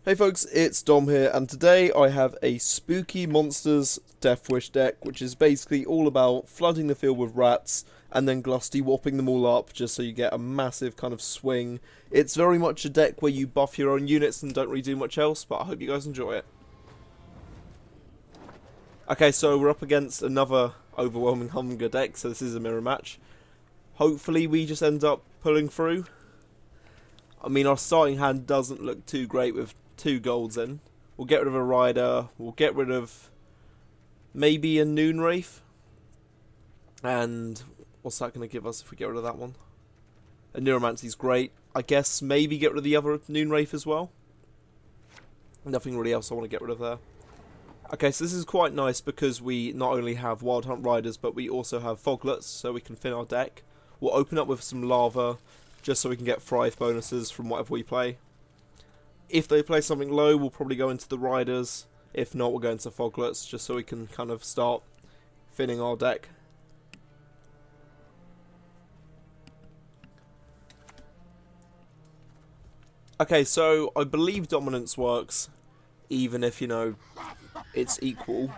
Hey folks, it's Dom here, and today I have a spooky monsters Deathwish deck, which is basically all about flooding the field with rats and then glusty whopping them all up just so you get a massive kind of swing. It's very much a deck where you buff your own units and don't really do much else, but I hope you guys enjoy it. Okay, so we're up against another overwhelming hunger deck, so this is a mirror match. Hopefully we just end up pulling through. I mean, our starting hand doesn't look too great with 2 golds in. We'll get rid of a rider. We'll get rid of maybe a Noon Wraith. And what's that going to give us if we get rid of that one? A Neuromancy's great. I guess maybe get rid of the other Noon Wraith as well. Nothing really else I want to get rid of there. Okay, so this is quite nice because we not only have Wild Hunt Riders, but we also have Foglets, so we can thin our deck. We'll open up with some Lava, just so we can get Thrive bonuses from whatever we play. If they play something low, we'll probably go into the Riders. If not, we'll go into Foglets, just so we can kind of start thinning our deck. Okay, so I believe Dominance works, even if, you know, it's equal.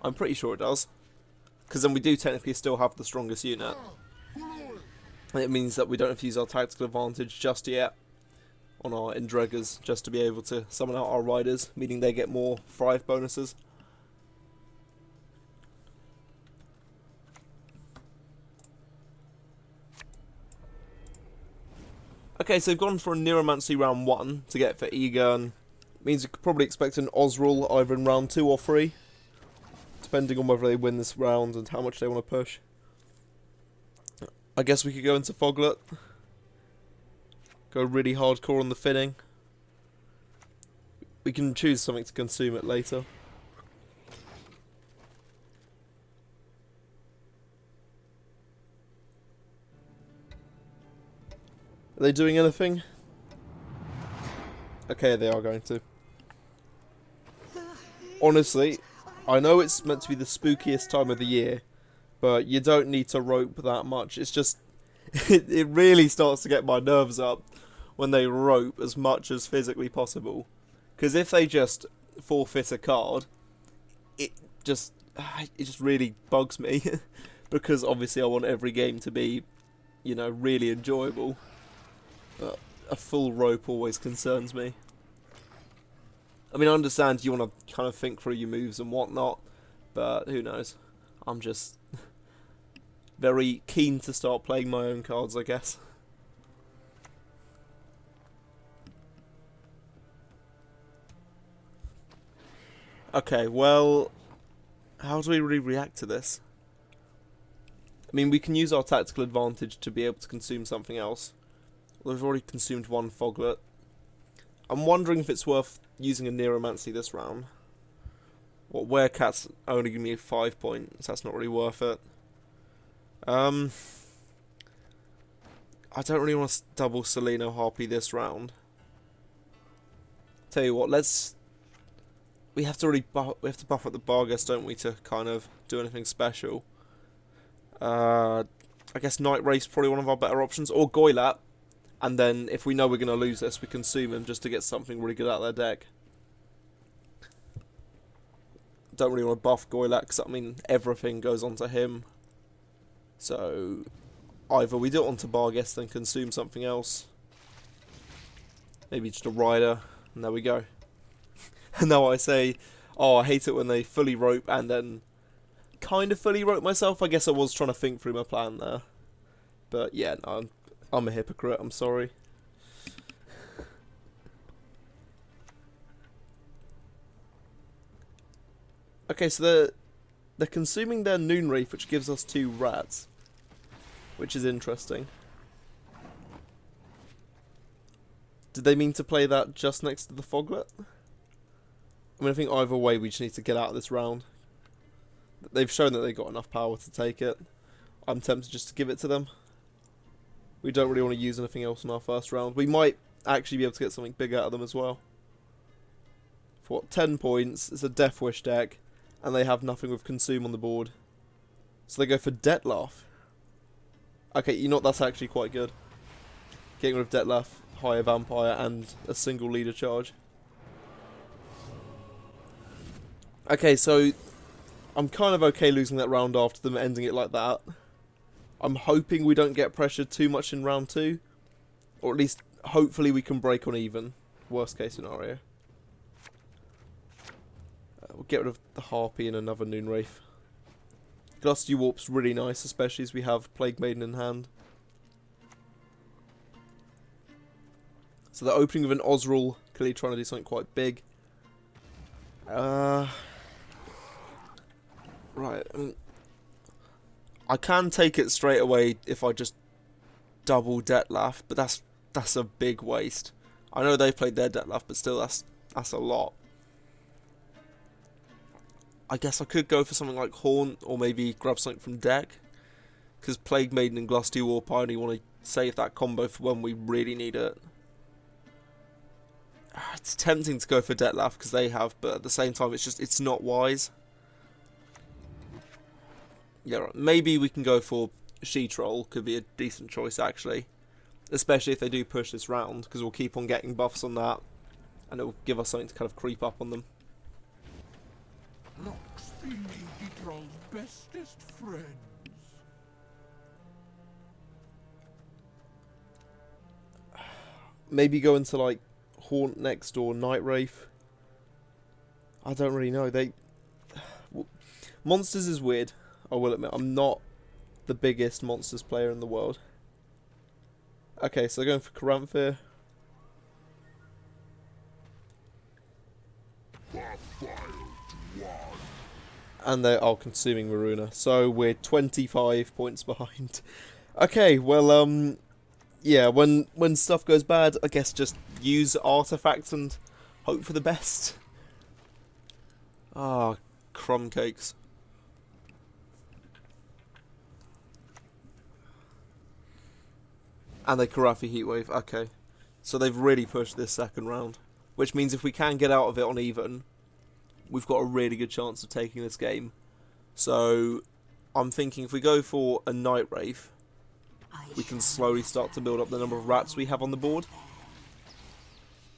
I'm pretty sure it does. Because then we do technically still have the strongest unit. And it means that we don't have to use our tactical advantage just yet on our Endreggers, just to be able to summon out our Riders, meaning they get more Thrive bonuses. Okay, so we've gone for a Neuromancy round 1 to get for Egan. Means we could probably expect an Osril either in round 2 or 3, depending on whether they win this round and how much they want to push. I guess we could go into Foglet. Go really hardcore on the thinning. We can choose something to consume it later. Are they doing anything? Okay, they are going to. Honestly, I know it's meant to be the spookiest time of the year, but you don't need to rope that much. It's just, it really starts to get my nerves up when they rope as much as physically possible. Because if they just forfeit a card, it just really bugs me. Because obviously I want every game to be, you know, really enjoyable. But a full rope always concerns me. I mean, I understand you want to kind of think through your moves and whatnot, but who knows. I'm just very keen to start playing my own cards, I guess. Okay, well, how do we really react to this? I mean, we can use our tactical advantage to be able to consume something else. We've already consumed 1 Foglet. I'm wondering if it's worth using a Neuromancy this round. What, Werecat's only giving me 5 points, that's not really worth it. I don't really want to double Seleno Harpy this round. Tell you what, we have to buff up the Barghest, don't we, to kind of do anything special. I guess Night Race is probably one of our better options, or Goylat. And then, if we know we're going to lose this, we consume him just to get something really good out of their deck. Don't really want to buff Goylat, because, I mean, everything goes onto him. So, either we do it onto Barghest, then consume something else. Maybe just a Rider, and there we go. And now I say, oh, I hate it when they fully rope, and then kind of fully rope myself. I guess I was trying to think through my plan there. But, yeah, no, I'm a hypocrite, I'm sorry. Okay, so they're consuming their Noon Wraith, which gives us 2 rats. Which is interesting. Did they mean to play that just next to the Foglet? I mean, I think either way we just need to get out of this round. They've shown that they've got enough power to take it. I'm tempted just to give it to them. We don't really want to use anything else in our first round. We might actually be able to get something big out of them as well. For what, 10 points, it's a Deathwish deck, and they have nothing with Consume on the board. So they go for Dettlaff. Okay, you know what, that's actually quite good. Getting rid of Dettlaff higher vampire and a single leader charge. Okay, so I'm kind of okay losing that round after them ending it like that. I'm hoping we don't get pressured too much in round 2. Or at least, hopefully we can break on even. Worst case scenario. We'll get rid of the Harpy and another Noon Wraith. Gusty Warp's really nice, especially as we have Plague Maiden in hand. So the opening of an Osrul, clearly trying to do something quite big. Right, I mean, I can take it straight away if I just double Detlaf, but that's a big waste. I know they played their Detlaf, but still, that's a lot. I guess I could go for something like Haunt, or maybe grab something from deck. Because Plague Maiden and Glusty Warp, I only want to save that combo for when we really need it. It's tempting to go for Detlaf because they have, but at the same time, it's not wise. Yeah, right. Maybe we can go for She-Troll, could be a decent choice actually. Especially if they do push this round, because we'll keep on getting buffs on that, and it'll give us something to kind of creep up on them. Locks the Lady Troll's bestest friends. Maybe go into like Haunt next or Night Wraith. I don't really know. Monsters is weird, I will admit. I'm not the biggest Monsters player in the world. Okay, so they're going for Karanthir. And they are consuming Maruna. So we're 25 points behind. Okay, well, yeah, when stuff goes bad, I guess just use artifacts and hope for the best. Ah, crumb cakes. And they Karafi Heatwave, okay. So they've really pushed this second round. Which means if we can get out of it on even, we've got a really good chance of taking this game. So I'm thinking if we go for a Night Wraith, we can slowly start to build up the number of rats we have on the board.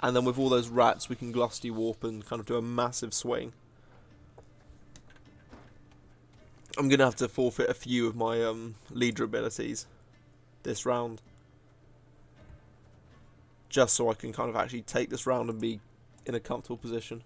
And then with all those rats, we can Glusty Warp and kind of do a massive swing. I'm going to have to forfeit a few of my leader abilities this round. Just so I can kind of actually take this round and be in a comfortable position.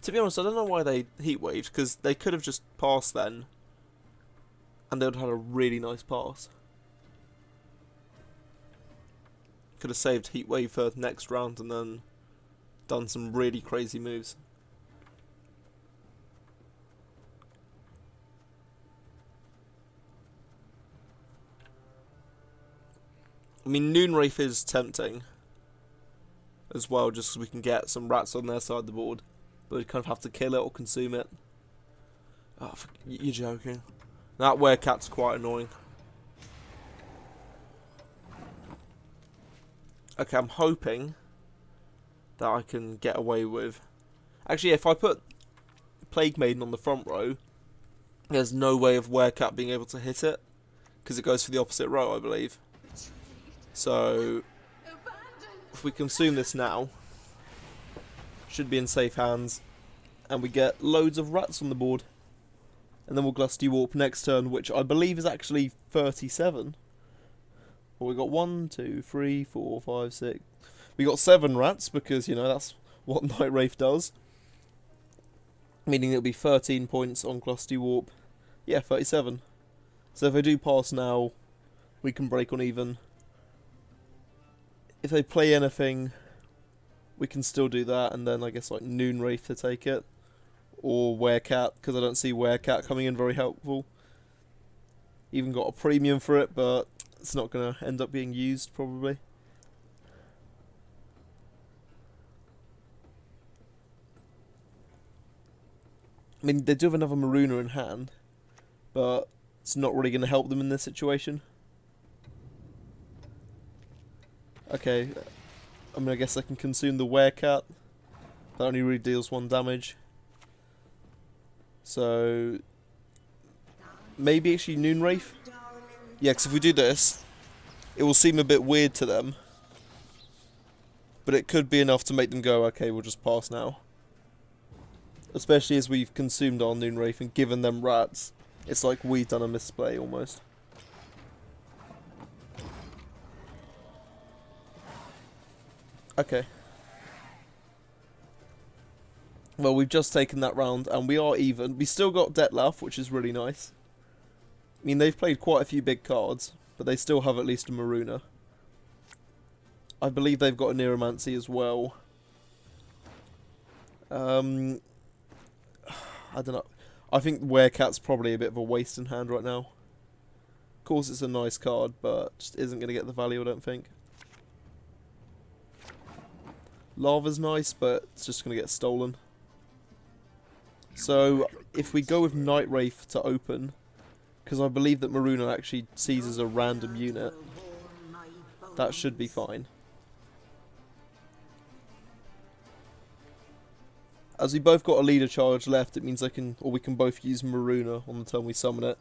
To be honest, I don't know why they Heatwaved, because they could have just passed then. And they would have had a really nice pass. Could have saved Heatwave for next round and then done some really crazy moves. I mean, Noon Wraith is tempting as well, just so we can get some rats on their side of the board. But we kind of have to kill it or consume it. Oh, you're joking. That Werecat's quite annoying. Okay, I'm hoping that I can get away with... Actually, if I put Plague Maiden on the front row, there's no way of Werecat being able to hit it, because it goes for the opposite row, I believe. So, if we consume this now, should be in safe hands, and we get loads of rats on the board. And then we'll Glusty Warp next turn, which I believe is actually 37. Well, we got 1, 2, 3, 4, 5, 6. We got 7 rats, because, you know, that's what Night Wraith does. Meaning it'll be 13 points on Glusty Warp. Yeah, 37. So if I do pass now, we can break on even. If they play anything, we can still do that, and then I guess like Noon Wraith to take it. Or Werecat, because I don't see Werecat coming in very helpful. Even got a premium for it, but it's not going to end up being used, probably. I mean, they do have another Maruna in hand, but it's not really going to help them in this situation. Okay, I mean, I guess I can consume the Werecat. That only really deals 1 damage. So, maybe actually Noon Wraith? Yeah, because if we do this, it will seem a bit weird to them. But it could be enough to make them go, okay, we'll just pass now. Especially as we've consumed our Noon Wraith and given them rats. It's like we've done a misplay almost. Okay. Well, we've just taken that round and we are even. We still got Detlaf, which is really nice. I mean, they've played quite a few big cards, but they still have at least a Maruna. I believe they've got a Neuromancy as well. I don't know. I think Werecat's probably a bit of a waste in hand right now. Of course, it's a nice card, but just isn't going to get the value, I don't think. Lava's nice, but it's just going to get stolen. So, if we go with Night Wraith to open, because I believe that Maruna actually seizes a random unit, that should be fine. As we both got a leader charge left, it means we can both use Maruna on the turn we summon it.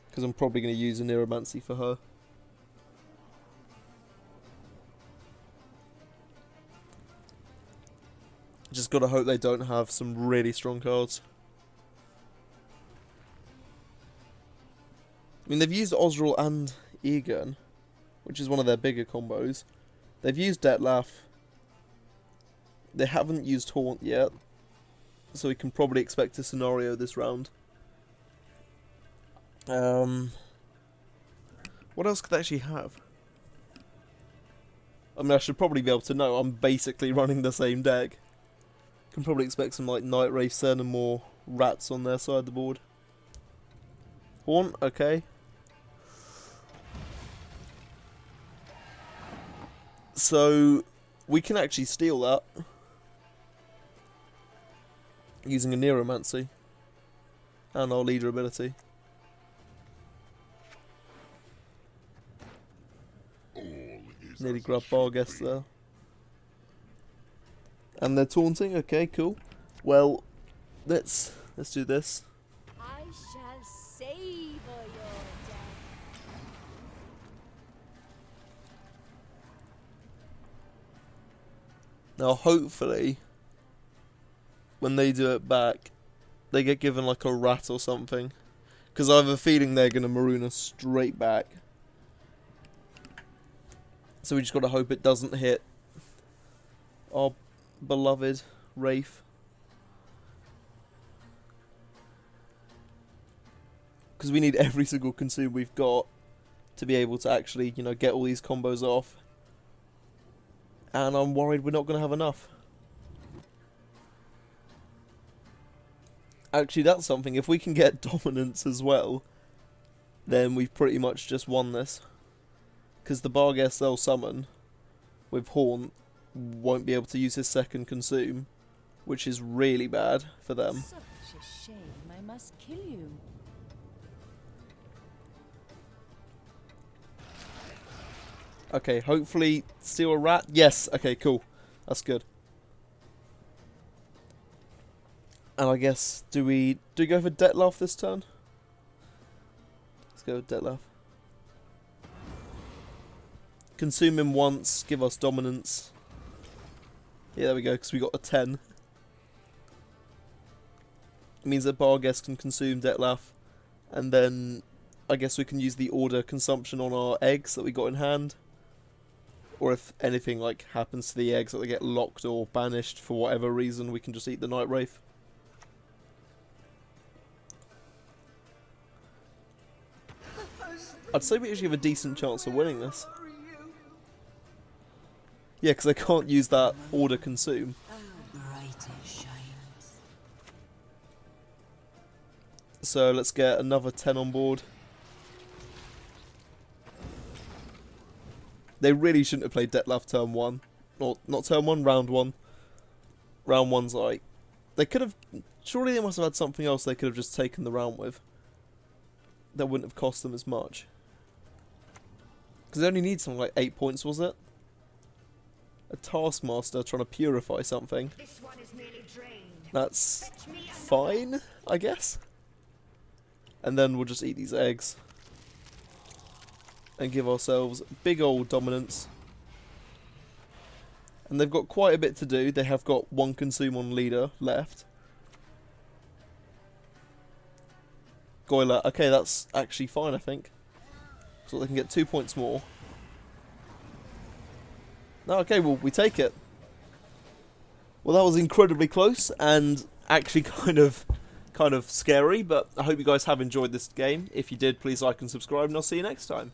Because I'm probably going to use a Neuromancy for her. Just gotta hope they don't have some really strong cards. I mean, they've used Osril and Egan, which is one of their bigger combos. They've used Detlaf. They haven't used Haunt yet, so we can probably expect a scenario this round. What else could they actually have? I mean, I should probably be able to know. I'm basically running the same deck. Can probably expect some like Night Wraith and more rats on their side of the board. Haunt, okay. So we can actually steal that using a Neuromancy and our leader ability. Nearly grabbed Barghest there. And they're taunting, okay, cool. Well, let's do this. I shall savor your death. Now hopefully, when they do it back, they get given like a rat or something. Because I have a feeling they're going to Maruna straight back. So we just got to hope it doesn't hit our beloved Wraith. Because we need every single consume we've got to be able to actually, you know, get all these combos off. And I'm worried we're not going to have enough. Actually, that's something. If we can get dominance as well, then we've pretty much just won this. Because the Barghest they'll summon with Haunt won't be able to use his second consume, which is really bad for them. Such a shame, I must kill you. Okay, hopefully steal a rat. Yes, okay, cool. That's good. And I guess, do we go for Detlaf this turn? Let's go with Detlaf. Consume him once, give us dominance. Yeah, there we go, because we got a 10. It means that Barghest can consume Detlaf, and then I guess we can use the order consumption on our eggs that we got in hand. Or if anything like happens to the eggs, that they get locked or banished for whatever reason, we can just eat the Night Wraith. I'd say we actually have a decent chance of winning this. Yeah, because they can't use that order consume. So let's get another 10 on board. They really shouldn't have played Detlaf turn 1. Or, not turn 1, round 1. Round 1's like... They could have... Surely they must have had something else they could have just taken the round with. That wouldn't have cost them as much. Because they only need something like 8 points, was it? A Taskmaster trying to purify something. This one is nearly drained. That's fine, I guess. And then we'll just eat these eggs. and give ourselves big old dominance. And they've got quite a bit to do. They have got one consume on leader left. Goyler, okay, that's actually fine, I think. So they can get 2 points more. No, okay, well, we take it. Well, that was incredibly close and actually kind of scary, but I hope you guys have enjoyed this game. If you did, please like and subscribe, and I'll see you next time.